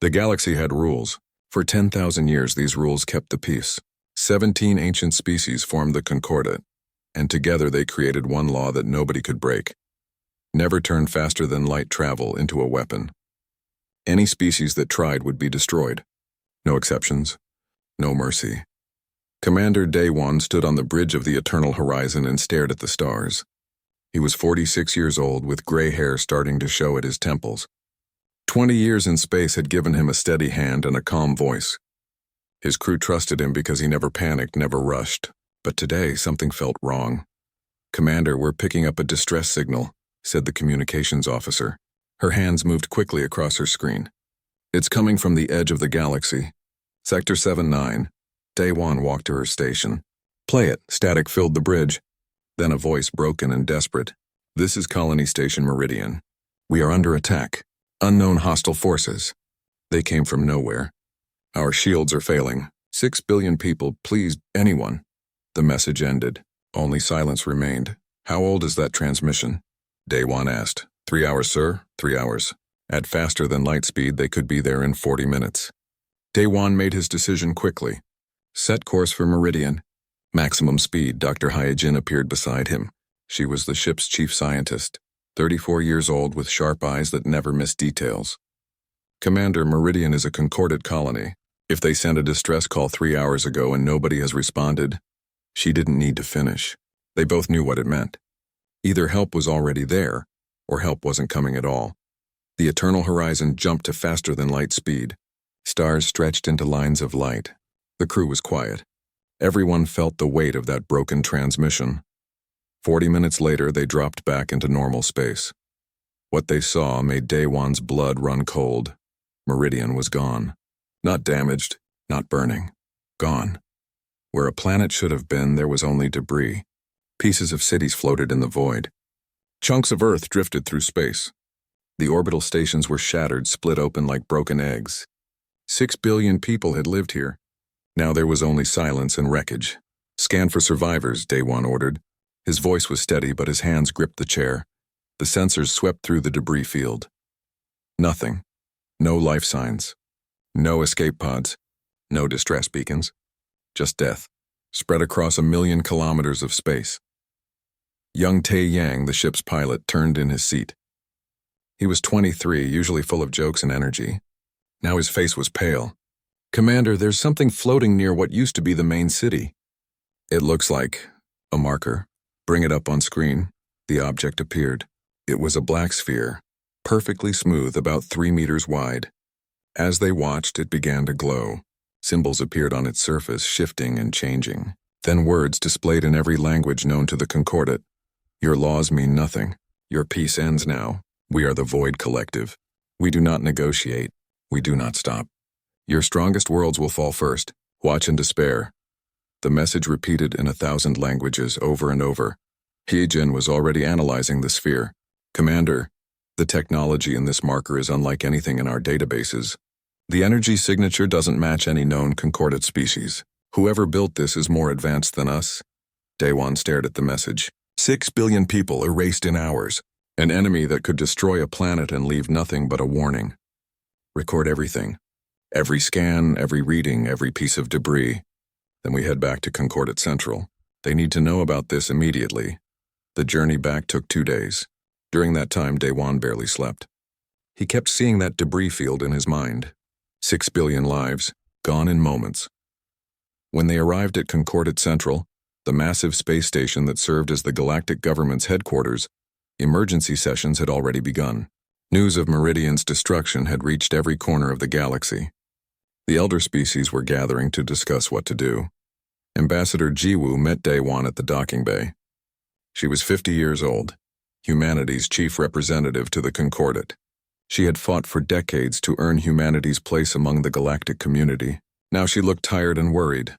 The galaxy had rules. For 10,000 years, these rules kept the peace. 17 ancient species formed the Concordat, and together they created one law that nobody could break. Never turn faster than light travel into a weapon. Any species that tried would be destroyed. No exceptions. No mercy. Commander Day One stood on the bridge of the eternal horizon and stared at the stars. He was 46 years old, with gray hair starting to show at his temples. 20 years in space had given him a steady hand and a calm voice. His crew trusted him because he never panicked, never rushed. But today, something felt wrong. "Commander, we're picking up a distress signal," said the communications officer. Her hands moved quickly across her screen. "It's coming from the edge of the galaxy. Sector 7-9. Day One walked to her station. "Play it." Static filled the bridge. Then a voice, broken and desperate. "This is Colony Station Meridian. We are under attack. Unknown hostile forces. They came from nowhere. Our shields are failing. 6 billion people, please, anyone." The message ended. Only silence remained. "How old is that transmission?" Day One asked. 3 hours, sir. 3 hours. At faster than light speed, they could be there in 40 minutes. Day One made his decision quickly. "Set course for Meridian." Maximum speed. Dr. Hyojin appeared beside him. She was the ship's chief scientist, 34 years old with sharp eyes that never missed details. "Commander, Meridian is a Concordat colony. If they sent a distress call 3 hours ago and nobody has responded..." She didn't need to finish. They both knew what it meant. Either help was already there, or help wasn't coming at all. The eternal horizon jumped to faster than light speed. Stars stretched into lines of light. The crew was quiet. Everyone felt the weight of that broken transmission. 40 minutes later, they dropped back into normal space. What they saw made Day One's blood run cold. Meridian was gone. Not damaged, not burning. Gone. Where a planet should have been, there was only debris. Pieces of cities floated in the void. Chunks of Earth drifted through space. The orbital stations were shattered, split open like broken eggs. 6 billion people had lived here. Now there was only silence and wreckage. "Scan for survivors," Day One ordered. His voice was steady, but his hands gripped the chair. The sensors swept through the debris field. Nothing. No life signs. No escape pods. No distress beacons. Just death, spread across 1,000,000 kilometers of space. Young Tae Yang, the ship's pilot, turned in his seat. He was 23, usually full of jokes and energy. Now his face was pale. "Commander, there's something floating near what used to be the main city." "It looks like a marker." "Bring it up on screen." The object appeared. It was a black sphere, perfectly smooth, about 3 meters wide. As they watched, it began to glow. Symbols appeared on its surface, shifting and changing. Then words displayed in every language known to the Concordat. "Your laws mean nothing. Your peace ends now. We are the Void Collective. We do not negotiate. We do not stop. Your strongest worlds will fall first. Watch in despair." The message repeated in 1,000 languages over and over. Hyojin was already analyzing the sphere. "Commander, the technology in this marker is unlike anything in our databases. The energy signature doesn't match any known Concordat species. Whoever built this is more advanced than us." Day One stared at the message. 6 billion people erased in hours. An enemy that could destroy a planet and leave nothing but a warning. "Record everything. Every scan, every reading, every piece of debris. Then we head back to Concordat Central. They need to know about this immediately." The journey back took 2 days. During that time, Day One barely slept. He kept seeing that debris field in his mind. 6 billion lives, gone in moments. When they arrived at Concordat Central, the massive space station that served as the galactic government's headquarters, emergency sessions had already begun. News of Meridian's destruction had reached every corner of the galaxy. The elder species were gathering to discuss what to do. Ambassador Jiwoo met Day One at the docking bay. She was 50 years old, humanity's chief representative to the Concordat. She had fought for decades to earn humanity's place among the galactic community. Now she looked tired and worried.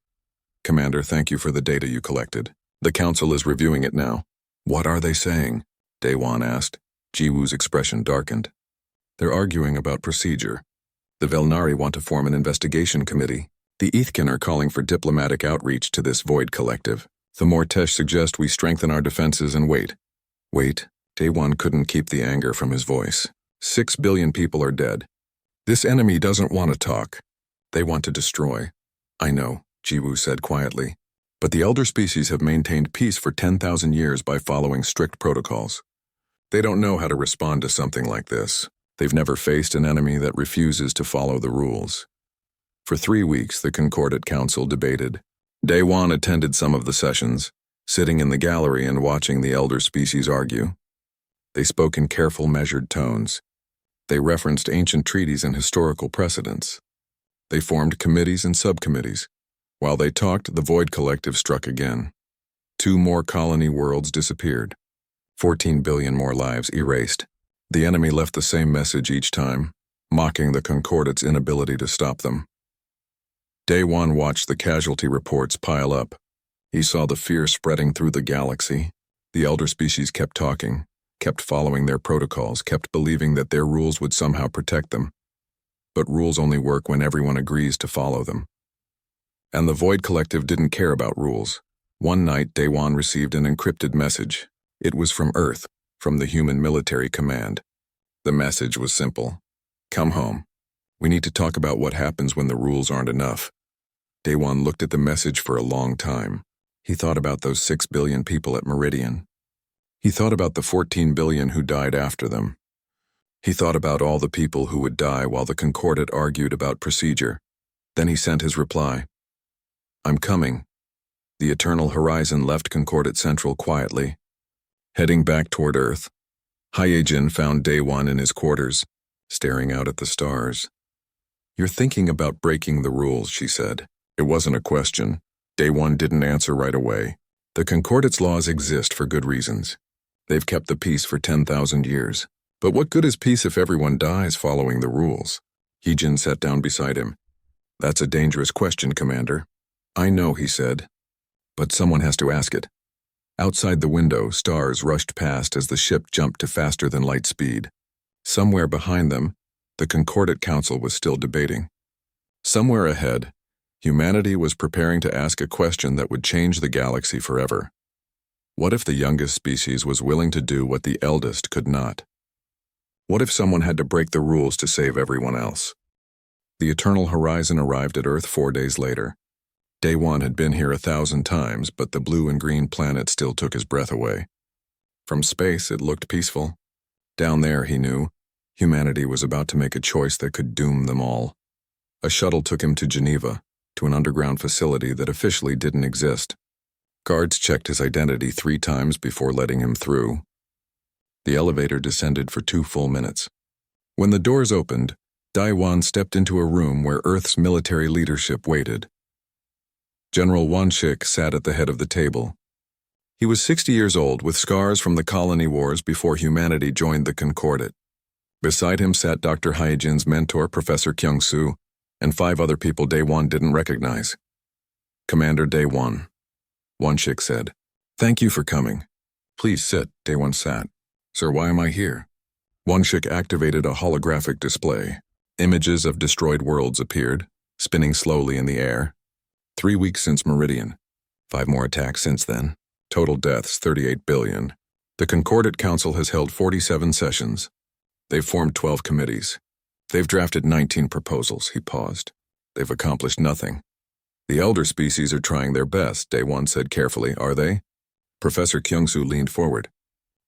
"Commander, thank you for the data you collected. The Council is reviewing it now." "What are they saying?" Day One asked. Jiwoo's expression darkened. "They're arguing about procedure. The Velnari want to form an investigation committee. The Ethkin are calling for diplomatic outreach to this Void Collective. The Mortesh suggest we strengthen our defenses and wait." "Wait?" Day One couldn't keep the anger from his voice. 6 billion people are dead. This enemy doesn't want to talk. They want to destroy. I know, Jiwoo said quietly. But the elder species have maintained peace for 10,000 years by following strict protocols. They don't know how to respond to something like this. They've never faced an enemy that refuses to follow the rules. For 3 weeks, the Concordate Council debated. Daewon attended some of the sessions, sitting in the gallery and watching the elder species argue. They spoke in careful, measured tones. They referenced ancient treaties and historical precedents. They formed committees and subcommittees. While they talked, the Void Collective struck again. 2 more colony worlds disappeared. 14 billion more lives erased. The enemy left the same message each time, mocking the Concordate's inability to stop them. Daewon watched the casualty reports pile up. He saw the fear spreading through the galaxy. The elder species kept talking, kept following their protocols, kept believing that their rules would somehow protect them. But rules only work when everyone agrees to follow them. And the Void Collective didn't care about rules. One night, Daewon received an encrypted message. It was from Earth, from the human military command. The message was simple. Come home. We need to talk about what happens when the rules aren't enough. Daewon looked at the message for a long time. He thought about those 6 billion people at Meridian. He thought about the 14 billion who died after them. He thought about all the people who would die while the Concordate argued about procedure. Then he sent his reply. I'm coming. The Eternal Horizon left Concordate Central quietly. Heading back toward Earth, Hyejin found Daewon in his quarters, staring out at the stars. You're thinking about breaking the rules, she said. It wasn't a question. Daewon didn't answer right away. The Concordate's laws exist for good reasons. They've kept the peace for 10,000 years. But what good is peace if everyone dies following the rules? Hyejin sat down beside him. That's a dangerous question, Commander. I know, he said. But someone has to ask it. Outside the window, stars rushed past as the ship jumped to faster than light speed. Somewhere behind them, the Concordate Council was still debating. Somewhere ahead, humanity was preparing to ask a question that would change the galaxy forever. What if the youngest species was willing to do what the eldest could not? What if someone had to break the rules to save everyone else? The Eternal Horizon arrived at Earth 4 days later. Daewon had been here 1,000 times, but the blue and green planet still took his breath away. From space, it looked peaceful. Down there, he knew, humanity was about to make a choice that could doom them all. A shuttle took him to Geneva, to an underground facility that officially didn't exist. Guards checked his identity 3 times before letting him through. The elevator descended for 2 full minutes. When the doors opened, Daewon stepped into a room where Earth's military leadership waited. General Wanshik sat at the head of the table. He was 60 years old, with scars from the colony wars before humanity joined the Concordate. Beside him sat Dr. Hyejin's mentor, Professor Kyung-soo, and 5 other people Daewon didn't recognize. Commander Daewon, Wanshik said. Thank you for coming. Please sit, Daewon sat. Sir, why am I here? Wanshik activated a holographic display. Images of destroyed worlds appeared, spinning slowly in the air. 3 weeks since Meridian. 5 more attacks since then. Total deaths, 38 billion. The Concordate Council has held 47 sessions. They've formed 12 committees. They've drafted 19 proposals, he paused. They've accomplished nothing. The elder species are trying their best, Daewon said carefully, are they? Professor Kyung-soo leaned forward.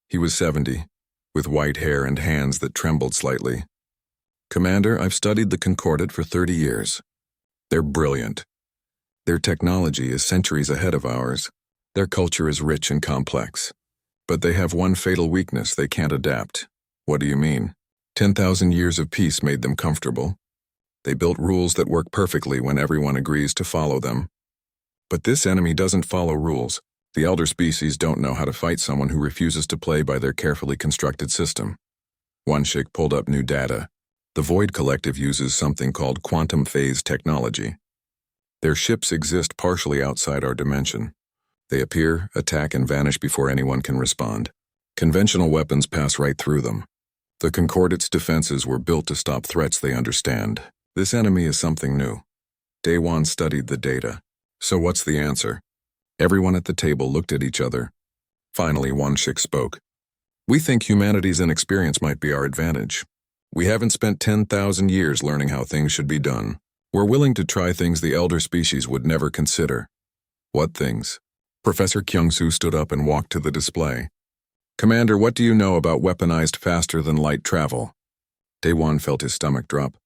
He was 70, with white hair and hands that trembled slightly. Commander, I've studied the Concordate for 30 years. They're brilliant. Their technology is centuries ahead of ours. Their culture is rich and complex. But they have one fatal weakness: they can't adapt. What do you mean? 10,000 years of peace made them comfortable. They built rules that work perfectly when everyone agrees to follow them. But this enemy doesn't follow rules. The elder species don't know how to fight someone who refuses to play by their carefully constructed system. Wanshik pulled up new data. The Void Collective uses something called quantum phase technology. Their ships exist partially outside our dimension. They appear, attack, and vanish before anyone can respond. Conventional weapons pass right through them. The Concordate's defenses were built to stop threats they understand. This enemy is something new. Daewon studied the data. So what's the answer? Everyone at the table looked at each other. Finally, Wanshik spoke. We think humanity's inexperience might be our advantage. We haven't spent 10,000 years learning how things should be done. We're willing to try things the elder species would never consider. What things? Professor Kyung-soo stood up and walked to the display. Commander, what do you know about weaponized faster-than-light travel? Daewon felt his stomach drop.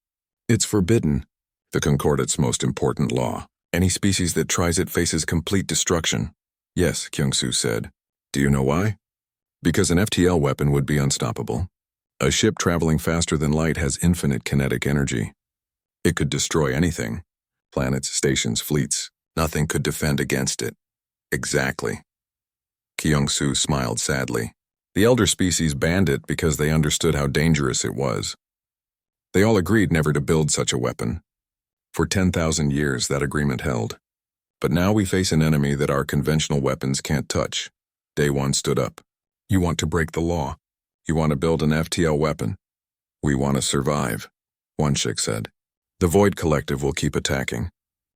It's forbidden. The Concordate's most important law. Any species that tries it faces complete destruction. Yes, Kyung-soo said. Do you know why? Because an FTL weapon would be unstoppable. A ship traveling faster than light has infinite kinetic energy. It could destroy anything. Planets, stations, fleets. Nothing could defend against it. Exactly. Kyung-soo smiled sadly. The elder species banned it because they understood how dangerous it was. They all agreed never to build such a weapon. For 10,000 years, that agreement held. But now we face an enemy that our conventional weapons can't touch. Daewon stood up. You want to break the law. You want to build an FTL weapon. We want to survive, Wonshik said. The Void Collective will keep attacking.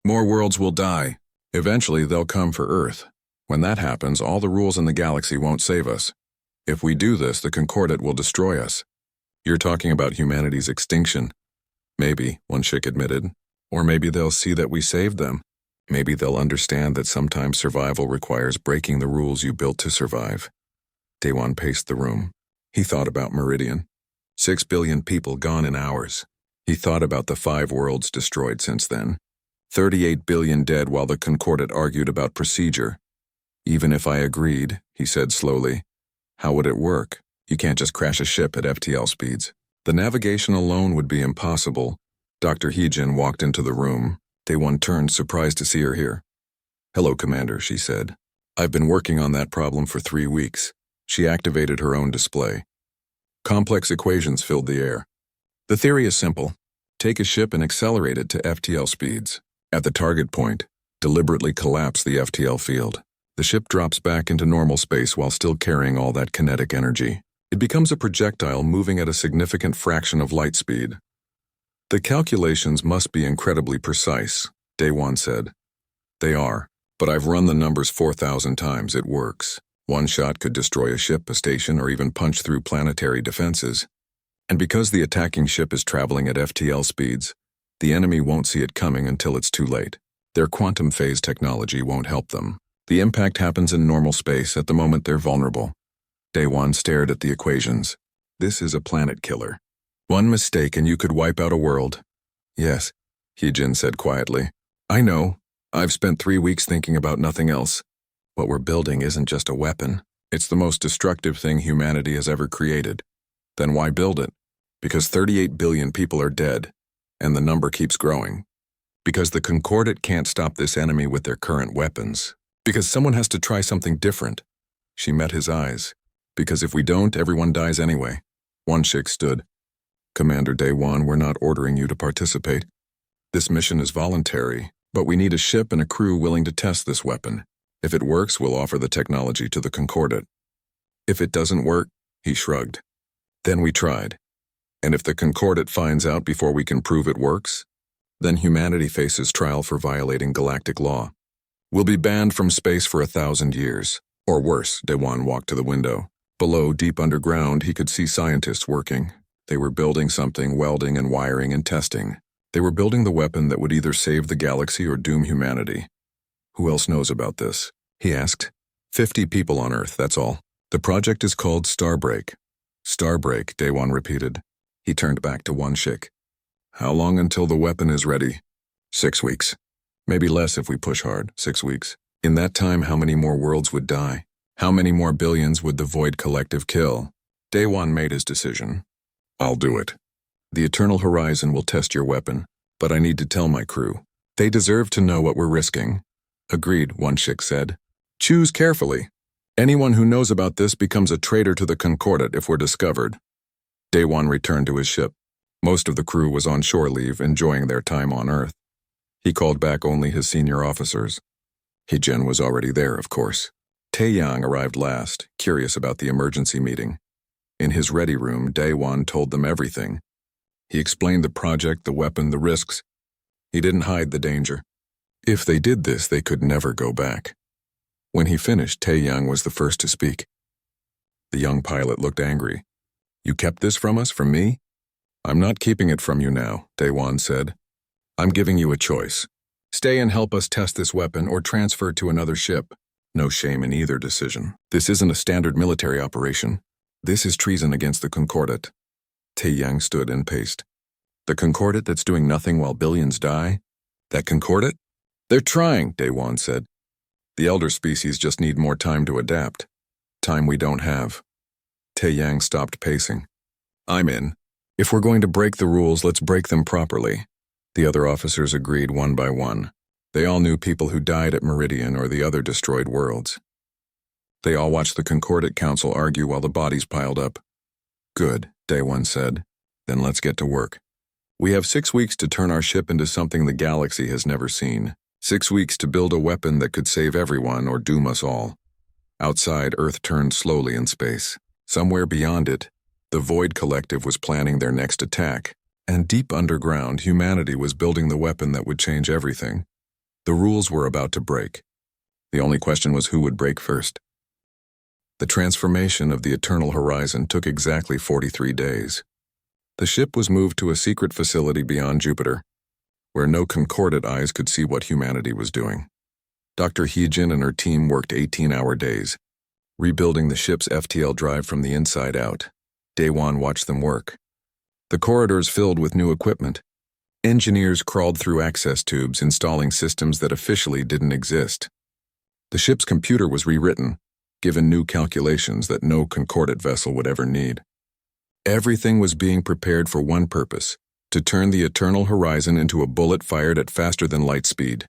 More worlds will die. Eventually, they'll come for Earth. When that happens, all the rules in the galaxy won't save us. If we do this, the Concordate will destroy us. You're talking about humanity's extinction. Maybe, Wonshik admitted. Or maybe they'll see that we saved them. Maybe they'll understand that sometimes survival requires breaking the rules you built to survive. Daewon paced the room. He thought about Meridian. 6 billion people gone in hours. He thought about the 5 worlds destroyed since then. 38 billion dead while the Concordat argued about procedure. Even if I agreed, he said slowly, how would it work? You can't just crash a ship at FTL speeds. The navigation alone would be impossible. Dr. Heejin walked into the room. Daewon turned, surprised to see her here. Hello, Commander, she said. I've been working on that problem for 3 weeks. She activated her own display. Complex equations filled the air. The theory is simple. Take a ship and accelerate it to FTL speeds. At the target point, deliberately collapse the FTL field. The ship drops back into normal space while still carrying all that kinetic energy. It becomes a projectile moving at a significant fraction of light speed. The calculations must be incredibly precise, Daewon said. They are, but I've run the numbers 4,000 times. It works. One shot could destroy a ship, a station, or even punch through planetary defenses. And because the attacking ship is traveling at FTL speeds, the enemy won't see it coming until it's too late. Their quantum phase technology won't help them. The impact happens in normal space at the moment they're vulnerable. Daewon stared at the equations. This is a planet killer. One mistake and you could wipe out a world. Yes, Heejin said quietly. I know. I've spent 3 weeks thinking about nothing else. What we're building isn't just a weapon. It's the most destructive thing humanity has ever created. Then why build it? Because 38 billion people are dead, and the number keeps growing. Because the Concordat can't stop this enemy with their current weapons. Because someone has to try something different. She met his eyes. Because if we don't, everyone dies anyway. Wonshik stood. Commander Daewon, we're not ordering you to participate. This mission is voluntary, but we need a ship and a crew willing to test this weapon. If it works, we'll offer the technology to the Concordat. If it doesn't work, he shrugged. Then we tried. And if the Concordat finds out before we can prove it works, then humanity faces trial for violating galactic law. We'll be banned from space for 1,000 years. Or worse, Daewon walked to the window. Below, deep underground, he could see scientists working. They were building something, welding and wiring and testing. They were building the weapon that would either save the galaxy or doom humanity. Who else knows about this? He asked. 50 people on Earth, that's all. The project is called Starbreak. Starbreak, Daewon repeated. He turned back to Wonshik. How long until the weapon is ready? 6 weeks. Maybe less if we push hard, 6 weeks. In that time, how many more worlds would die? How many more billions would the Void Collective kill? Daewon made his decision. I'll do it. The Eternal Horizon will test your weapon, but I need to tell my crew. They deserve to know what we're risking. Agreed, Wonshik said. Choose carefully. Anyone who knows about this becomes a traitor to the Concordat if we're discovered. Daewon returned to his ship. Most of the crew was on shore leave, enjoying their time on Earth. He called back only his senior officers. Heejin was already there, of course. Taeyang arrived last, curious about the emergency meeting. In his ready room, Daewon told them everything. He explained the project, the weapon, the risks. He didn't hide the danger. If they did this, they could never go back. When he finished, Taeyang was the first to speak. The young pilot looked angry. You kept this from us, from me? I'm not keeping it from you now, Daewon said. I'm giving you a choice. Stay and help us test this weapon or transfer to another ship. No shame in either decision. This isn't a standard military operation. This is treason against the Concordat. Tae-Yang stood and paced. The Concordat that's doing nothing while billions die? That Concordat? They're trying, Daewon said. The elder species just need more time to adapt. Time we don't have. Tae-Yang stopped pacing. I'm in. If we're going to break the rules, let's break them properly. The other officers agreed one by one. They all knew people who died at Meridian or the other destroyed worlds. They all watched the Concordat Council argue while the bodies piled up. Good, Daewon said. Then let's get to work. We have 6 weeks to turn our ship into something the galaxy has never seen. 6 weeks to build a weapon that could save everyone or doom us all. Outside, Earth turned slowly in space. Somewhere beyond it, the Void Collective was planning their next attack, and deep underground, humanity was building the weapon that would change everything. The rules were about to break. The only question was who would break first. The transformation of the Eternal Horizon took exactly 43 days. The ship was moved to a secret facility beyond Jupiter, where no Concordat eyes could see what humanity was doing. Dr. Heejin and her team worked 18-hour days, rebuilding the ship's FTL drive from the inside out. Daewon watched them work. The corridors filled with new equipment. Engineers crawled through access tubes, installing systems that officially didn't exist. The ship's computer was rewritten, given new calculations that no Concordat vessel would ever need. Everything was being prepared for one purpose: to turn the Eternal Horizon into a bullet fired at faster than light speed.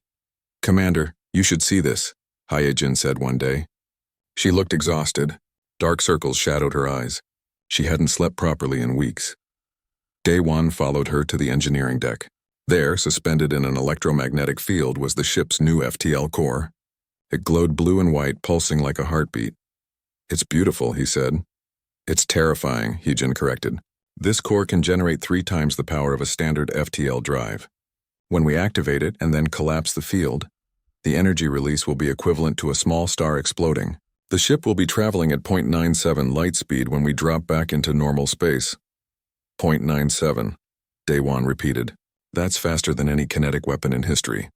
Commander, you should see this, Hyejin said one day. She looked exhausted. Dark circles shadowed her eyes. She hadn't slept properly in weeks. Daewon followed her to the engineering deck. There, suspended in an electromagnetic field, was the ship's new FTL core. It glowed blue and white, pulsing like a heartbeat. It's beautiful, he said. It's terrifying, Heejin corrected. This core can generate 3 times the power of a standard FTL drive. When we activate it and then collapse the field, the energy release will be equivalent to a small star exploding. The ship will be traveling at 0.97 light speed when we drop back into normal space. 0.97, Daewon repeated. That's faster than any kinetic weapon in history.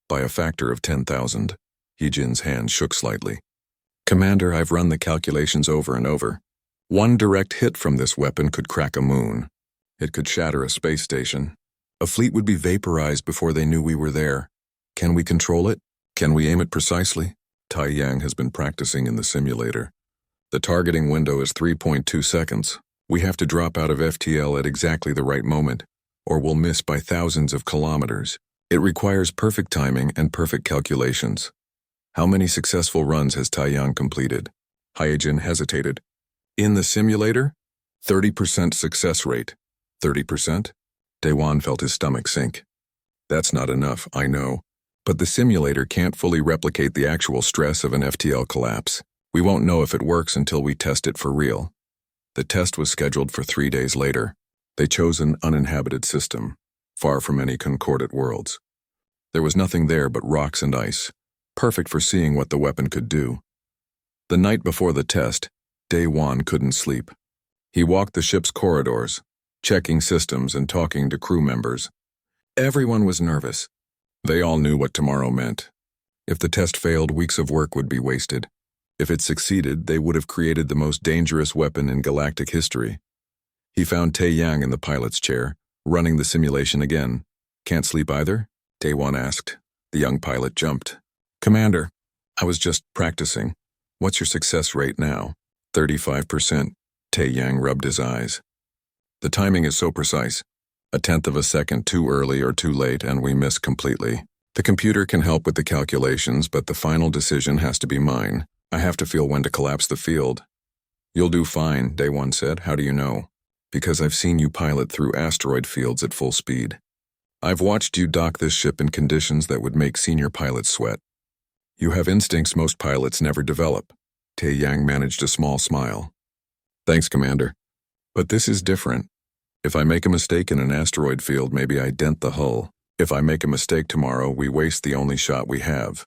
By a factor of 10,000. Heejin's hand shook slightly. Commander, I've run the calculations over and over. One direct hit from this weapon could crack a moon. It could shatter a space station. A fleet would be vaporized before they knew we were there. Can we control it? Can we aim it precisely? Tae-Yang has been practicing in the simulator. The targeting window is 3.2 seconds. We have to drop out of FTL at exactly the right moment, or we'll miss by thousands of kilometers. It requires perfect timing and perfect calculations. How many successful runs has Tae-Yang completed? Hyejin hesitated. In the simulator? 30% success rate. 30%? Daewon felt his stomach sink. That's not enough, I know. But the simulator can't fully replicate the actual stress of an FTL collapse. We won't know if it works until we test it for real. The test was scheduled for 3 days later. They chose an uninhabited system, far from any Concordat worlds. There was nothing there but rocks and ice, perfect for seeing what the weapon could do. The night before the test, Daewon couldn't sleep. He walked the ship's corridors, checking systems and talking to crew members. Everyone was nervous. They all knew what tomorrow meant. If the test failed, weeks of work would be wasted. If it succeeded, they would have created the most dangerous weapon in galactic history. He found Tae-Yang in the pilot's chair, running the simulation again. Can't sleep either? Daewon asked. The young pilot jumped. Commander, I was just practicing. What's your success rate now? 35%. Tae-Yang rubbed his eyes. The timing is so precise. 1/10 of a second too early or too late and we miss completely. The computer can help with the calculations, but the final decision has to be mine. I have to feel when to collapse the field. You'll do fine, Daewon said. How do you know? Because I've seen you pilot through asteroid fields at full speed. I've watched you dock this ship in conditions that would make senior pilots sweat. You have instincts most pilots never develop. Tae-Yang managed a small smile. Thanks, Commander. But this is different. If I make a mistake in an asteroid field, maybe I dent the hull. If I make a mistake tomorrow, we waste the only shot we have.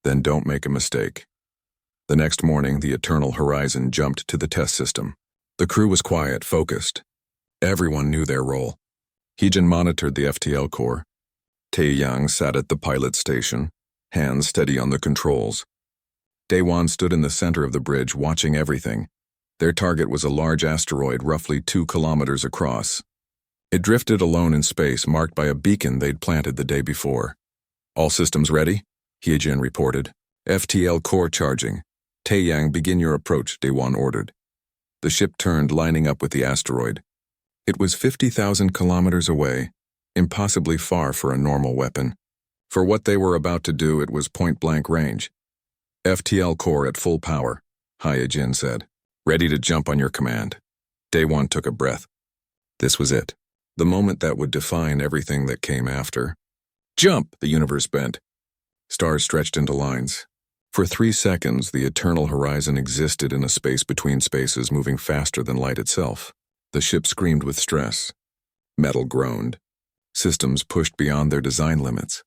Then don't make a mistake. The next morning, the Eternal Horizon jumped to the test system. The crew was quiet, focused. Everyone knew their role. Heejin monitored the FTL core. Taeyang sat at the pilot station, hands steady on the controls. Daewon stood in the center of the bridge watching everything. Their target was a large asteroid roughly 2 kilometers across. It drifted alone in space, marked by a beacon they'd planted the day before. "All systems ready?" Heejin reported. "FTL core charging. Taeyang, begin your approach," Daewon ordered. The ship turned, lining up with the asteroid. It was 50,000 kilometers away, impossibly far for a normal weapon. For what they were about to do, it was point-blank range. "FTL core at full power," Hyejin said. "Ready to jump on your command." Daewon took a breath. This was it. The moment that would define everything that came after. "Jump!" the universe bent. Stars stretched into lines. For 3 seconds, the eternal horizon existed in a space between spaces, moving faster than light itself. The ship screamed with stress. Metal groaned. Systems pushed beyond their design limits.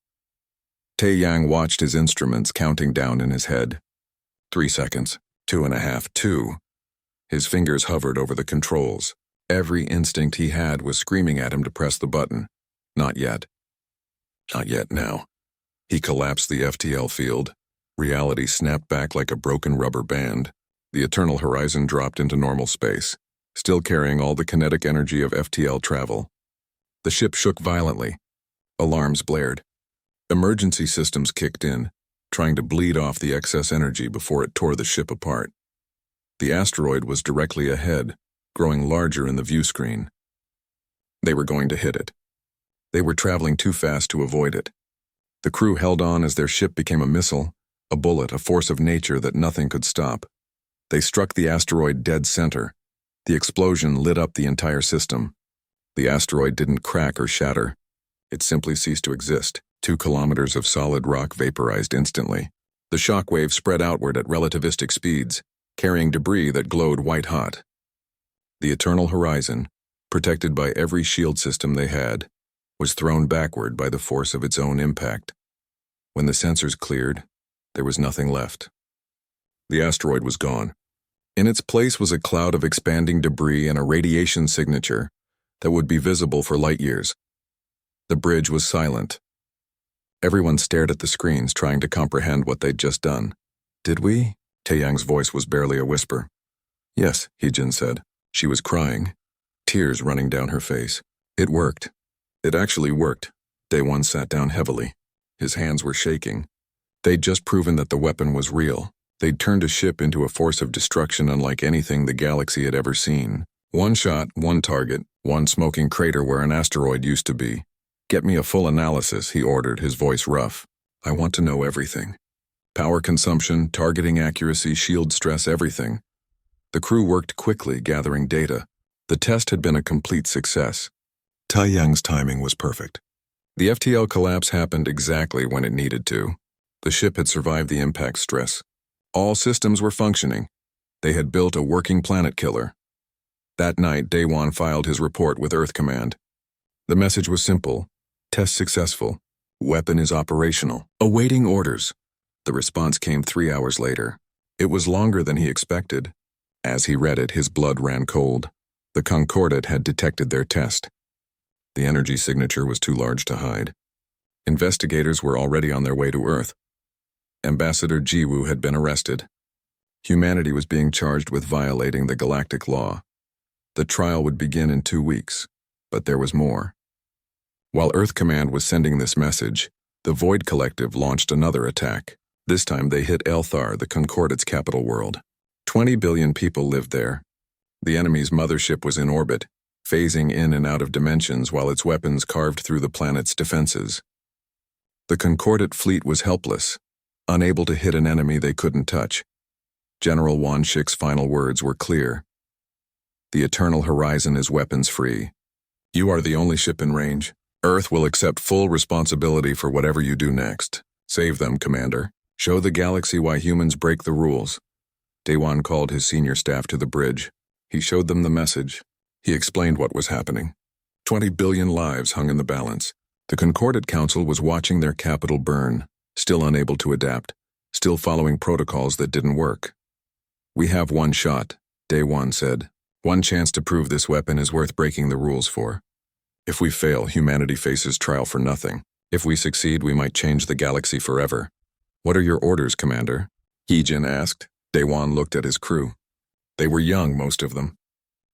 Taeyang watched his instruments counting down in his head. 3 seconds. 2.5. 2. His fingers hovered over the controls. Every instinct he had was screaming at him to press the button. Not yet. Not yet now. He collapsed the FTL field. Reality snapped back like a broken rubber band. The eternal horizon dropped into normal space, still carrying all the kinetic energy of FTL travel. The ship shook violently. Alarms blared. Emergency systems kicked in, trying to bleed off the excess energy before it tore the ship apart. The asteroid was directly ahead, growing larger in the view screen. They were going to hit it. They were traveling too fast to avoid it. The crew held on as their ship became a missile, a bullet, a force of nature that nothing could stop. They struck the asteroid dead center. The explosion lit up the entire system. The asteroid didn't crack or shatter. It simply ceased to exist. 2 kilometers of solid rock vaporized instantly. The shock wave spread outward at relativistic speeds, carrying debris that glowed white-hot. The eternal horizon, protected by every shield system they had, was thrown backward by the force of its own impact. When the sensors cleared, there was nothing left. The asteroid was gone. In its place was a cloud of expanding debris and a radiation signature that would be visible for light years. The bridge was silent. Everyone stared at the screens, trying to comprehend what they'd just done. "Did we?" Taeyang's voice was barely a whisper. "Yes," Heejin said. She was crying, tears running down her face. "It worked. It actually worked." Daewon sat down heavily. His hands were shaking. They'd just proven that the weapon was real. They'd turned a ship into a force of destruction unlike anything the galaxy had ever seen. One shot, one target, one smoking crater where an asteroid used to be. "Get me a full analysis," he ordered, his voice rough. "I want to know everything. Power consumption, targeting accuracy, shield stress, everything." The crew worked quickly, gathering data. The test had been a complete success. Taeyang's timing was perfect. The FTL collapse happened exactly when it needed to. The ship had survived the impact stress. All systems were functioning. They had built a working planet killer. That night, Daewon filed his report with Earth Command. The message was simple. Test successful. Weapon is operational. Awaiting orders. The response came 3 hours later. It was longer than he expected. As he read it, his blood ran cold. The Concordat had detected their test. The energy signature was too large to hide. Investigators were already on their way to Earth. Ambassador Jiwoo had been arrested. Humanity was being charged with violating the galactic law. The trial would begin in 2 weeks, but there was more. While Earth Command was sending this message, the Void Collective launched another attack. This time they hit Elthar, the Concordat's capital world. 20 billion people lived there. The enemy's mothership was in orbit, phasing in and out of dimensions while its weapons carved through the planet's defenses. The Concordat fleet was helpless, unable to hit an enemy they couldn't touch. General Wan Shik's final words were clear. "The eternal horizon is weapons-free. You are the only ship in range. Earth will accept full responsibility for whatever you do next. Save them, Commander. Show the galaxy why humans break the rules." Daewon called his senior staff to the bridge. He showed them the message. He explained what was happening. 20 billion lives hung in the balance. The Concordat Council was watching their capital burn, still unable to adapt, still following protocols that didn't work. "We have one shot," Daewon said. One chance to prove this weapon is worth breaking the rules for. If we fail, humanity faces trial for nothing. If we succeed, we might change the galaxy forever. What are your orders, Commander? Heejin asked. Daewon looked at his crew. They were young, most of them.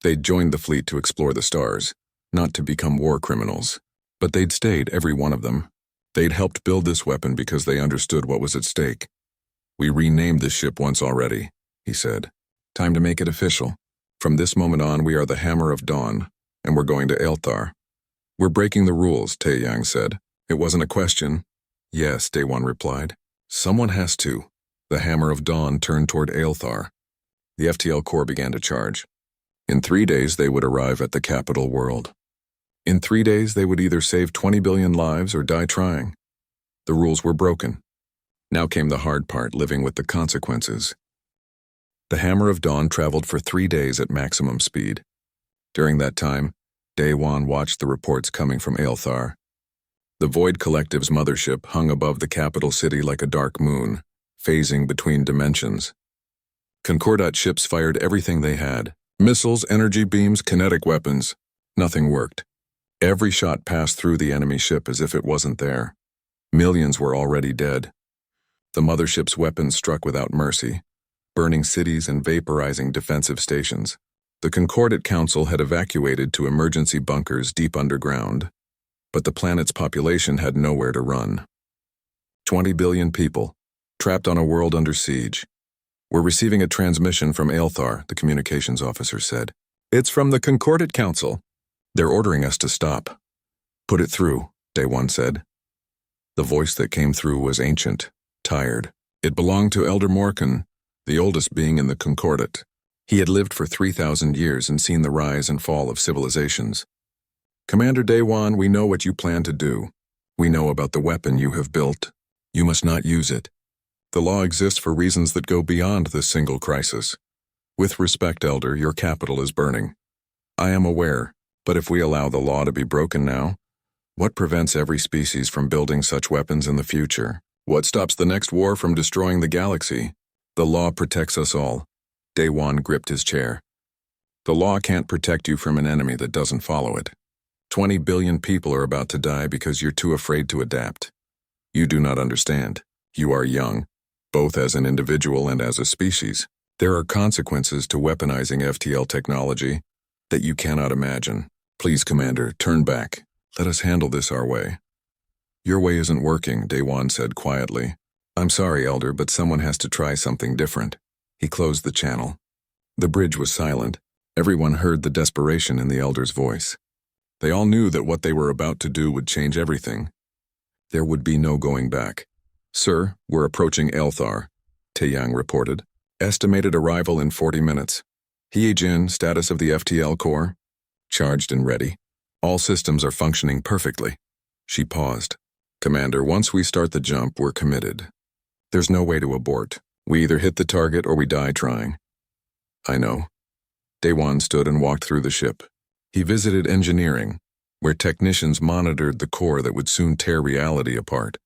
They'd joined the fleet to explore the stars, not to become war criminals. But they'd stayed, every one of them. They'd helped build this weapon because they understood what was at stake. We renamed this ship once already, he said. Time to make it official. From this moment on, we are the Hammer of Dawn, and we're going to Aelthar. We're breaking the rules, Taeyang said. It wasn't a question. Yes, Daewon replied. Someone has to. The Hammer of Dawn turned toward Aelthar. The FTL Corps began to charge. In 3 days, they would arrive at the capital world. In 3 days, they would either save 20 billion lives or die trying. The rules were broken. Now came the hard part, living with the consequences. The Hammer of Dawn traveled for 3 days at maximum speed. During that time, Daewon watched the reports coming from Aelthar. The Void Collective's mothership hung above the capital city like a dark moon, phasing between dimensions. Concordat ships fired everything they had. Missiles, energy beams, kinetic weapons. Nothing worked. Every shot passed through the enemy ship as if it wasn't there. Millions were already dead. The mothership's weapons struck without mercy, burning cities and vaporizing defensive stations. The Concordat Council had evacuated to emergency bunkers deep underground, but the planet's population had nowhere to run. 20 billion people, trapped on a world under siege. We're receiving a transmission from Aelthar, the communications officer said. It's from the Concordat Council. They're ordering us to stop. Put it through, Daewon said. The voice that came through was ancient, tired. It belonged to Elder Morkan, the oldest being in the Concordat. He had lived for 3,000 years and seen the rise and fall of civilizations. Commander Daewon, we know what you plan to do. We know about the weapon you have built. You must not use it. The law exists for reasons that go beyond this single crisis. With respect, Elder, your capital is burning. I am aware, but if we allow the law to be broken now, what prevents every species from building such weapons in the future? What stops the next war from destroying the galaxy? The law protects us all. Daewon gripped his chair. The law can't protect you from an enemy that doesn't follow it. 20 billion people are about to die because you're too afraid to adapt. You do not understand. You are young, both as an individual and as a species. There are consequences to weaponizing FTL technology that you cannot imagine. Please, Commander, turn back. Let us handle this our way. Your way isn't working, Daewon said quietly. I'm sorry, Elder, but someone has to try something different. He closed the channel. The bridge was silent. Everyone heard the desperation in the Elder's voice. They all knew that what they were about to do would change everything. There would be no going back. Sir, we're approaching Aelthar, Taeyang reported. Estimated arrival in 40 minutes. Heejin, status of the FTL Corps? Charged and ready. All systems are functioning perfectly. She paused. Commander, once we start the jump, we're committed. There's no way to abort. We either hit the target or we die trying. I know. Daewon stood and walked through the ship. He visited engineering, where technicians monitored the core that would soon tear reality apart.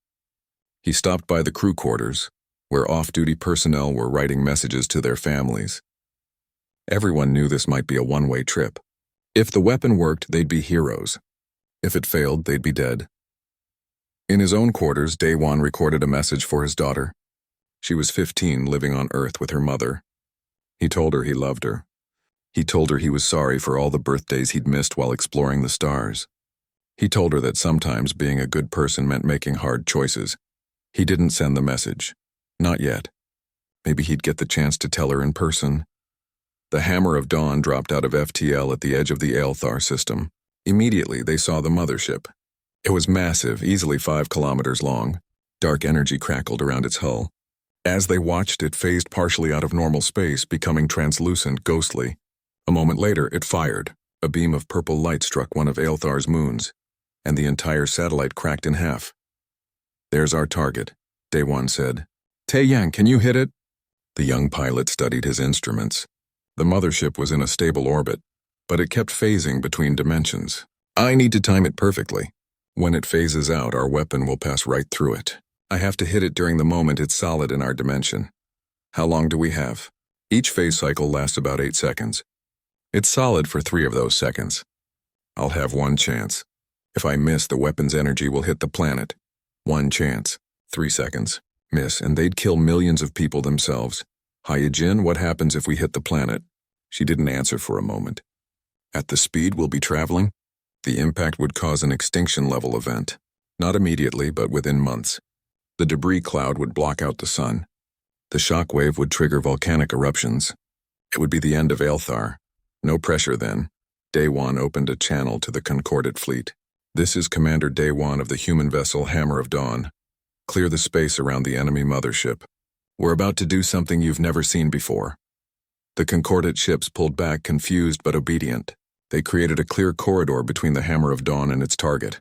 He stopped by the crew quarters, where off-duty personnel were writing messages to their families. Everyone knew this might be a one-way trip. If the weapon worked, they'd be heroes. If it failed, they'd be dead. In his own quarters, Daewon recorded a message for his daughter. She was 15, living on Earth with her mother. He told her he loved her. He told her he was sorry for all the birthdays he'd missed while exploring the stars. He told her that sometimes being a good person meant making hard choices. He didn't send the message. Not yet. Maybe he'd get the chance to tell her in person. The Hammer of Dawn dropped out of FTL at the edge of the Aelthar system. Immediately, they saw the mothership. It was massive, easily 5 kilometers long. Dark energy crackled around its hull. As they watched, it phased partially out of normal space, becoming translucent, ghostly. A moment later, it fired. A beam of purple light struck one of Aelthar's moons, and the entire satellite cracked in half. There's our target, Daewon said. Taeyang, can you hit it? The young pilot studied his instruments. The mothership was in a stable orbit, but it kept phasing between dimensions. I need to time it perfectly. When it phases out, our weapon will pass right through it. I have to hit it during the moment it's solid in our dimension. How long do we have? Each phase cycle lasts about 8 seconds. It's solid for 3 of those seconds. I'll have one chance. If I miss, the weapon's energy will hit the planet. One chance. 3 seconds. Miss, and they'd kill millions of people themselves. Hyajin, what happens if we hit the planet? She didn't answer for a moment. At the speed we'll be traveling, the impact would cause an extinction-level event. Not immediately, but within months. The debris cloud would block out the sun. The shockwave would trigger volcanic eruptions. It would be the end of Aelthar. No pressure then. Daewon opened a channel to the Concordat fleet. This is Commander Daewon of the human vessel Hammer of Dawn. Clear the space around the enemy mothership. We're about to do something you've never seen before. The Concordat ships pulled back, confused but obedient. They created a clear corridor between the Hammer of Dawn and its target.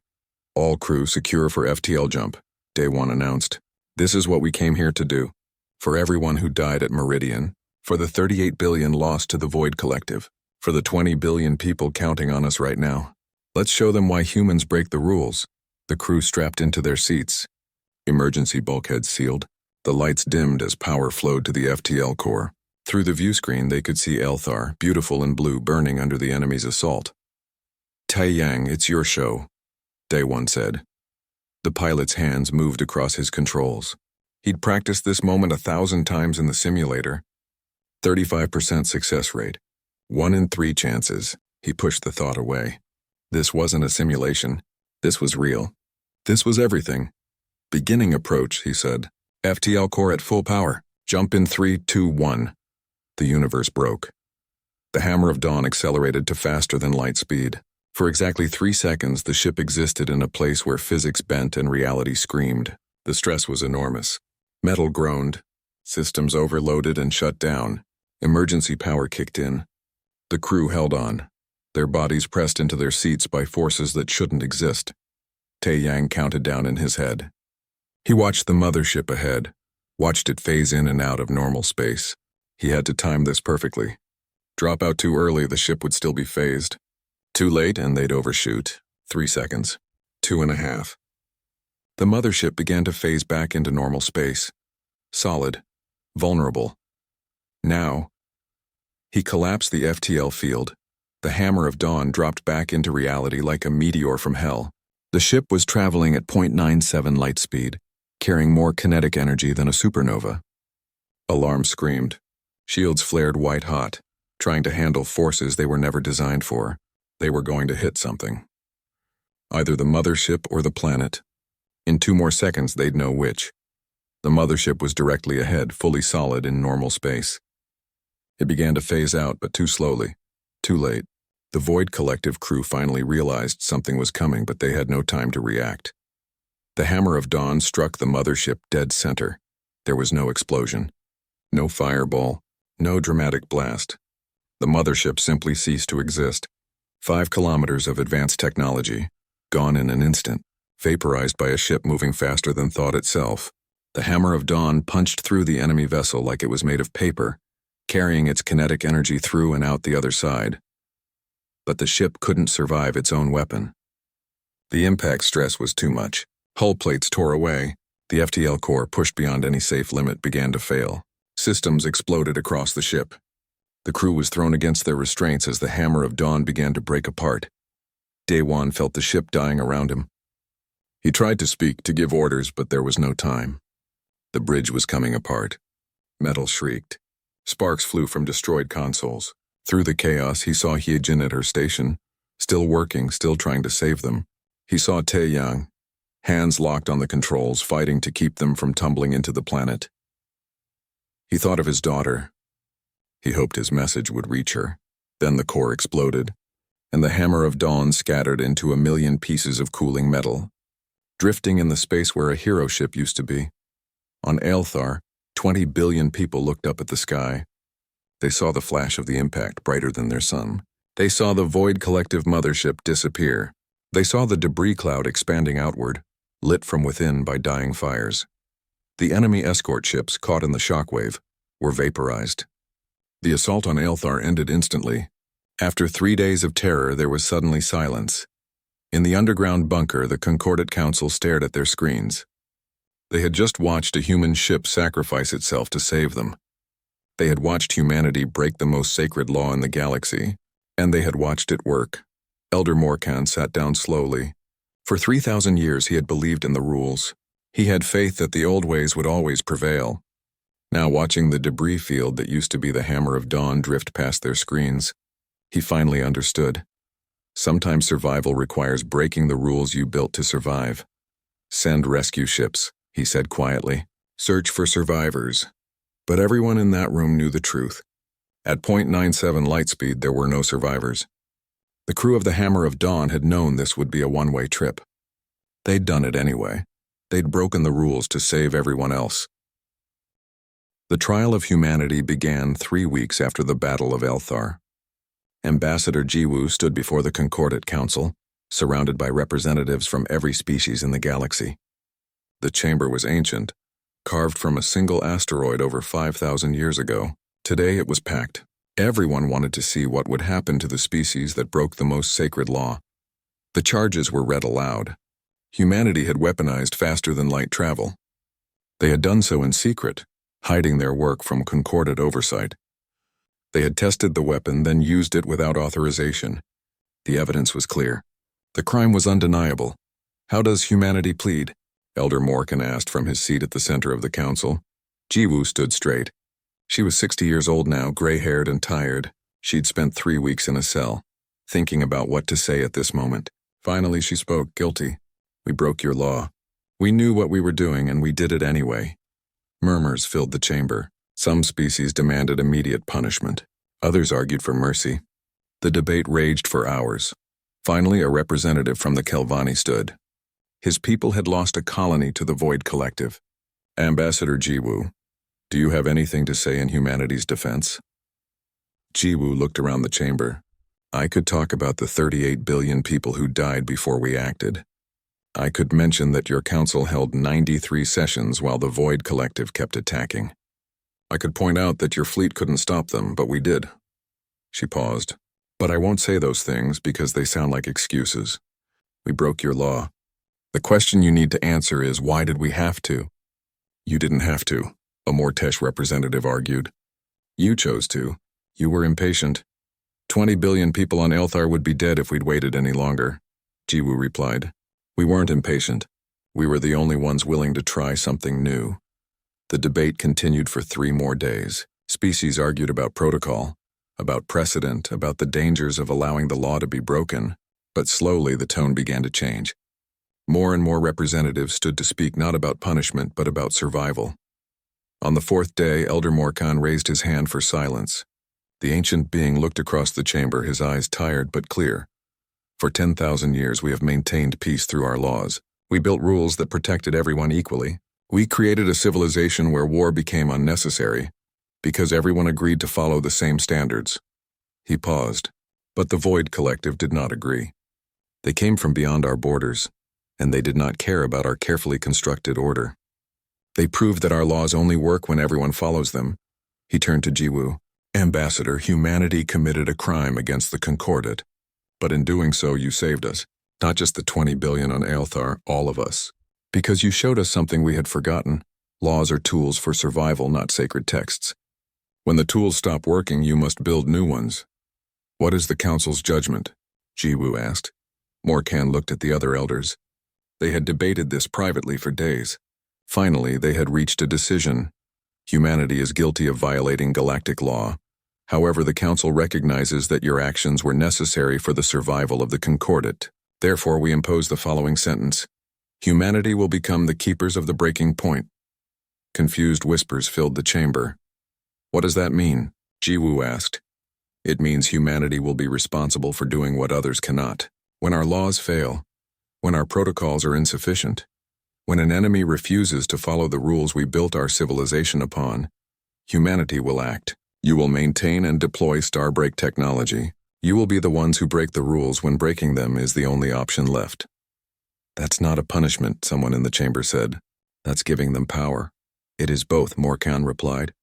All crew secure for FTL jump, Daewon announced. This is what we came here to do. For everyone who died at Meridian, for the 38 billion lost to the Void Collective, for the 20 billion people counting on us right now. Let's show them why humans break the rules. The crew strapped into their seats. Emergency bulkheads sealed. The lights dimmed as power flowed to the FTL core. Through the view screen they could see Aelthar, beautiful and blue, burning under the enemy's assault. Taeyang, it's your show, Daewon said. The pilot's hands moved across his controls. He'd practiced this moment 1,000 times in the simulator. 35% success rate. 1 in 3 chances. He pushed the thought away. This wasn't a simulation. This was real. This was everything. Beginning approach, he said. FTL core at full power. Jump in 3, 2, 1. The universe broke. The Hammer of Dawn accelerated to faster than light speed. For exactly 3 seconds, the ship existed in a place where physics bent and reality screamed. The stress was enormous. Metal groaned. Systems overloaded and shut down. Emergency power kicked in. The crew held on, their bodies pressed into their seats by forces that shouldn't exist. Taeyang counted down in his head. He watched the mothership ahead, watched it phase in and out of normal space. He had to time this perfectly. Drop out too early, the ship would still be phased. Too late, and they'd overshoot. 3 seconds. 2.5. The mothership began to phase back into normal space. Solid. Vulnerable. Now, he collapsed the FTL field. The Hammer of Dawn dropped back into reality like a meteor from hell. The ship was traveling at 0.97 light speed, carrying more kinetic energy than a supernova. Alarms screamed. Shields flared white-hot, trying to handle forces they were never designed for. They were going to hit something. Either the mothership or the planet. In 2 more seconds, they'd know which. The mothership was directly ahead, fully solid in normal space. It began to phase out, but too slowly. Too late. The Void Collective crew finally realized something was coming, but they had no time to react. The Hammer of Dawn struck the mothership dead center. There was no explosion. No fireball. No dramatic blast. The mothership simply ceased to exist. 5 kilometers of advanced technology, gone in an instant, vaporized by a ship moving faster than thought itself. The Hammer of Dawn punched through the enemy vessel like it was made of paper, carrying its kinetic energy through and out the other side. But the ship couldn't survive its own weapon. The impact stress was too much. Hull plates tore away. The FTL core, pushed beyond any safe limit, began to fail. Systems exploded across the ship. The crew was thrown against their restraints as the Hammer of Dawn began to break apart. Daewon felt the ship dying around him. He tried to speak, to give orders, but there was no time. The bridge was coming apart. Metal shrieked. Sparks flew from destroyed consoles. Through the chaos, he saw Hyejin at her station, still working, still trying to save them. He saw Taeyang, hands locked on the controls, fighting to keep them from tumbling into the planet. He thought of his daughter. He hoped his message would reach her. Then the core exploded, and the Hammer of Dawn scattered into 1,000,000 pieces of cooling metal, drifting in the space where a hero ship used to be. On Aelthar, 20 billion people looked up at the sky. They saw the flash of the impact, brighter than their sun. They saw the Void Collective mothership disappear. They saw the debris cloud expanding outward, lit from within by dying fires. The enemy escort ships, caught in the shockwave, were vaporized. The assault on Aelthar ended instantly. After 3 days of terror, there was suddenly silence. In the underground bunker, the Concordat Council stared at their screens. They had just watched a human ship sacrifice itself to save them. They had watched humanity break the most sacred law in the galaxy, And they had watched it work. Elder Morkan sat down slowly. For 3,000 years he had believed in the rules. He had faith that the old ways would always prevail. Now, watching the debris field that used to be the Hammer of Dawn drift past their screens, he finally understood. Sometimes survival requires breaking the rules you built to survive. Send rescue ships, he said quietly. Search for survivors. But everyone in that room knew the truth. At .97 light speed, there were no survivors. The crew of the Hammer of Dawn had known this would be a one-way trip. They'd done it anyway. They'd broken the rules to save everyone else. The trial of humanity began 3 weeks after the Battle of Elthar. Ambassador Jiwoo stood before the Concordate Council, surrounded by representatives from every species in the galaxy. The chamber was ancient, carved from a single asteroid over 5,000 years ago. Today it was packed. Everyone wanted to see what would happen to the species that broke the most sacred law. The charges were read aloud. Humanity had weaponized faster than light travel. They had done so in secret, hiding their work from Concordate oversight. They had tested the weapon, then used it without authorization. The evidence was clear. The crime was undeniable. How does humanity plead? Elder Morkan asked from his seat at the center of the council. Jiwoo stood straight. She was 60 years old now, gray-haired and tired. She'd spent 3 weeks in a cell, thinking about what to say at this moment. Finally, she spoke. Guilty. We broke your law. We knew what we were doing, and we did it anyway. Murmurs filled the chamber. Some species demanded immediate punishment. Others argued for mercy. The debate raged for hours. Finally, a representative from the Kelvani stood. His people had lost a colony to the Void Collective. Ambassador Jiwoo, do you have anything to say in humanity's defense? Jiwoo looked around the chamber. I could talk about the 38 billion people who died before we acted. I could mention that your council held 93 sessions while the Void Collective kept attacking. I could point out that your fleet couldn't stop them, but we did. She paused. But I won't say those things because they sound like excuses. We broke your law. The question you need to answer is, why did we have to? You didn't have to, a Mortesh representative argued. You chose to. You were impatient. 20 billion people on Elthar would be dead if we'd waited any longer, Jiwoo replied. We weren't impatient. We were the only ones willing to try something new. The debate continued for 3 more days. Species argued about protocol, about precedent, about the dangers of allowing the law to be broken. But slowly the tone began to change. More and more representatives stood to speak not about punishment but about survival. On the 4th day, Elder Morkan raised his hand for silence. The ancient being looked across the chamber, his eyes tired but clear. For 10,000 years we have maintained peace through our laws. We built rules that protected everyone equally. We created a civilization where war became unnecessary, because everyone agreed to follow the same standards. He paused, but the Void Collective did not agree. They came from beyond our borders, and they did not care about our carefully constructed order. They proved that our laws only work when everyone follows them. He turned to Jiwoo. Ambassador, humanity committed a crime against the Concordate, but in doing so you saved us, not just the 20 billion on Elthar, all of us. Because you showed us something we had forgotten. Laws are tools for survival, not sacred texts. When the tools stop working, you must build new ones. What is the council's judgment? Jiwoo asked. Morkan looked at the other elders. They had debated this privately for days. Finally, they had reached a decision. Humanity is guilty of violating galactic law. However, the council recognizes that your actions were necessary for the survival of the Concordate. Therefore, we impose the following sentence. Humanity will become the keepers of the breaking point. Confused whispers filled the chamber. What does that mean? Jiwoo asked. It means humanity will be responsible for doing what others cannot. When our laws fail, when our protocols are insufficient, when an enemy refuses to follow the rules we built our civilization upon, humanity will act. You will maintain and deploy starbreak technology. You will be the ones who break the rules when breaking them is the only option left. That's not a punishment, someone in the chamber said. That's giving them power. It is both, Morkan replied.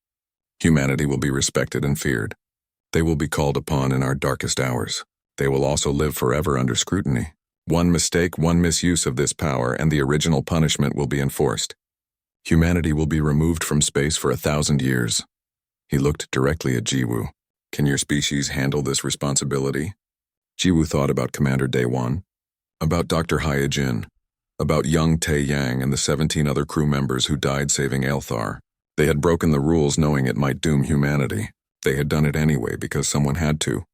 Humanity will be respected and feared. They will be called upon in our darkest hours. They will also live forever under scrutiny. One mistake, one misuse of this power, and the original punishment will be enforced. Humanity will be removed from space for 1,000 years. He looked directly at Jiwoo. Can your species handle this responsibility? Jiwoo thought about Commander Day 1, about Dr. Hyejin, about young Tae Yang and the 17 other crew members who died saving Aelthar. They had broken the rules knowing it might doom humanity. They had done it anyway because someone had to.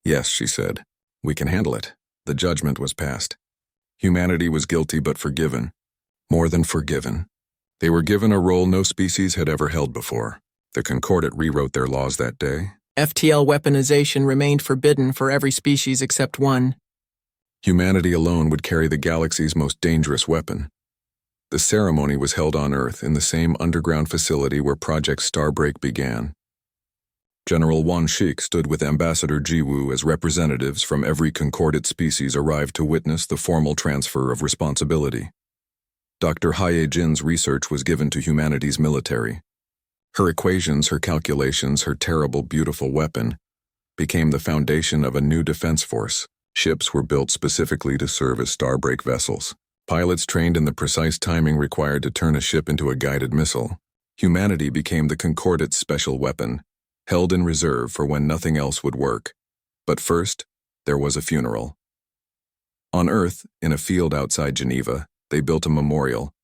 Yes, she said. We can handle it. The judgment was passed. Humanity was guilty but forgiven. More than forgiven. They were given a role no species had ever held before. The Concordat rewrote their laws that day. FTL weaponization remained forbidden for every species except one. Humanity alone would carry the galaxy's most dangerous weapon. The ceremony was held on Earth in the same underground facility where Project Starbreak began. General Wan Shik stood with Ambassador Jiwoo as representatives from every Concordat species arrived to witness the formal transfer of responsibility. Dr. Hyejin's research was given to humanity's military. Her equations, her calculations, her terrible, beautiful weapon became the foundation of a new defense force. Ships were built specifically to serve as Starbreak vessels. Pilots trained in the precise timing required to turn a ship into a guided missile. Humanity became the Concordat's special weapon, held in reserve for when nothing else would work. But first, there was a funeral. On Earth, in a field outside Geneva, they built a memorial.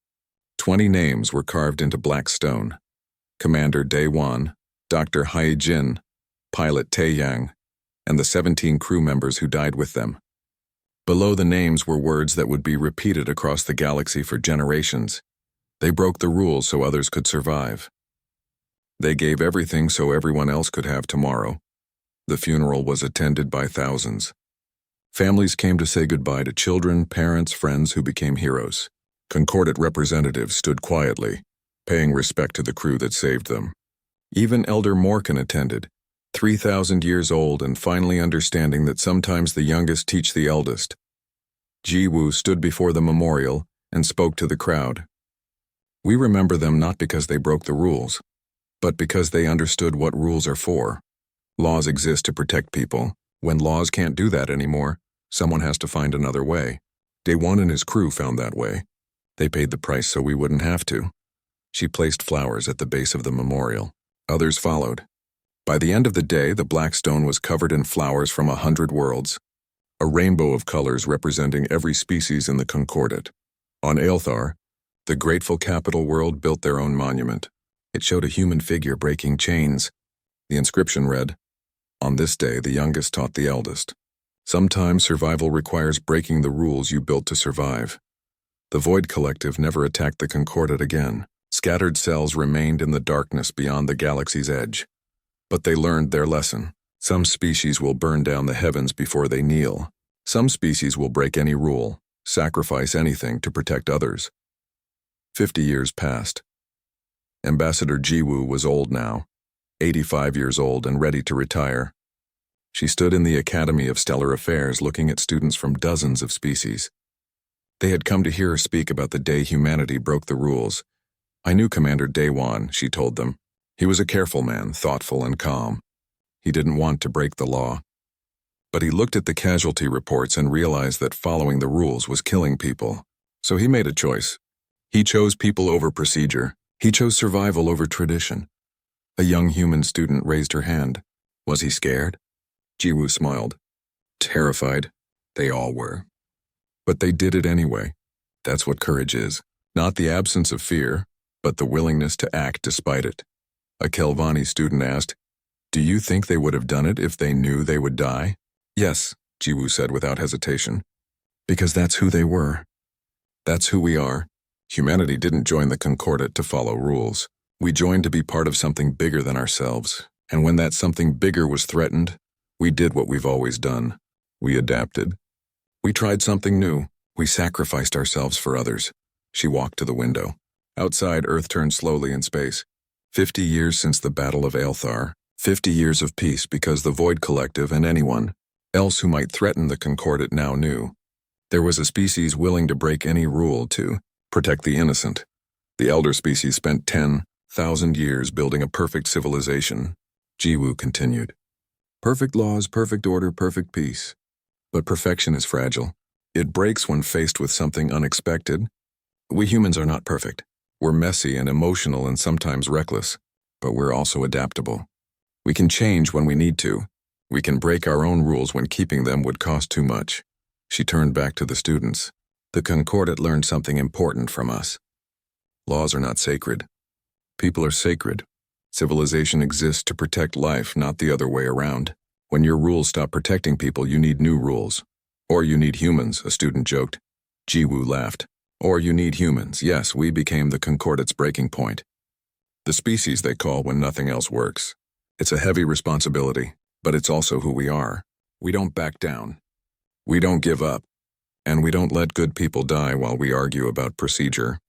20 names were carved into black stone. Commander Day 1, Dr. Hyejin, Pilot Tae Yang, and the 17 crew members who died with them. Below the names were words that would be repeated across the galaxy for generations. They broke the rules so others could survive. They gave everything so everyone else could have tomorrow. The funeral was attended by thousands. Families came to say goodbye to children, parents, friends who became heroes. Concordat representatives stood quietly, paying respect to the crew that saved them. Even Elder Morkan attended, 3,000 years old and finally understanding that sometimes the youngest teach the eldest. Jiwoo stood before the memorial and spoke to the crowd. We remember them not because they broke the rules, but because they understood what rules are for. Laws exist to protect people. When laws can't do that anymore, someone has to find another way. Day 1 and his crew found that way. They paid the price so we wouldn't have to. She placed flowers at the base of the memorial. Others followed. By the end of the day, the black stone was covered in flowers from 100 worlds, a rainbow of colors representing every species in the Concordat. On Aelthar, the grateful capital world built their own monument. It showed a human figure breaking chains. The inscription read, "On this day, the youngest taught the eldest." Sometimes survival requires breaking the rules you built to survive. The Void Collective never attacked the Concordat again. Scattered cells remained in the darkness beyond the galaxy's edge. But they learned their lesson. Some species will burn down the heavens before they kneel. Some species will break any rule, sacrifice anything to protect others. 50 years passed. Ambassador Jiwoo was old now, 85 years old and ready to retire. She stood in the Academy of Stellar Affairs looking at students from dozens of species. They had come to hear her speak about the day humanity broke the rules. I knew Commander Day 1, she told them. He was a careful man, thoughtful and calm. He didn't want to break the law. But he looked at the casualty reports and realized that following the rules was killing people. So he made a choice. He chose people over procedure. He chose survival over tradition. A young human student raised her hand. Was he scared? Jiwoo smiled. Terrified. They all were. But they did it anyway. That's what courage is. Not the absence of fear, but the willingness to act despite it. A Kelvani student asked, "Do you think they would have done it if they knew they would die?" "Yes," Jiwoo said without hesitation. "Because that's who they were. That's who we are. Humanity didn't join the Concordat to follow rules. We joined to be part of something bigger than ourselves. And when that something bigger was threatened, we did what we've always done. We adapted. We tried something new. We sacrificed ourselves for others." She walked to the window. Outside, Earth turned slowly in space. 50 years since the Battle of Aelthar. 50 years of peace because the Void Collective and anyone else who might threaten the Concordat now knew. There was a species willing to break any rule to protect the innocent. The elder species spent 10,000 years building a perfect civilization. Jiwoo continued. Perfect laws, perfect order, perfect peace. But perfection is fragile. It breaks when faced with something unexpected. We humans are not perfect. We're messy and emotional and sometimes reckless, but we're also adaptable. We can change when we need to. We can break our own rules when keeping them would cost too much. She turned back to the students. The Concordat learned something important from us. Laws are not sacred. People are sacred. Civilization exists to protect life, not the other way around. When your rules stop protecting people, you need new rules. Or you need humans, a student joked. Jiwoo laughed. Or you need humans. Yes, we became the Concordat's breaking point. The species they call when nothing else works. It's a heavy responsibility, but it's also who we are. We don't back down. We don't give up. And we don't let good people die while we argue about procedure.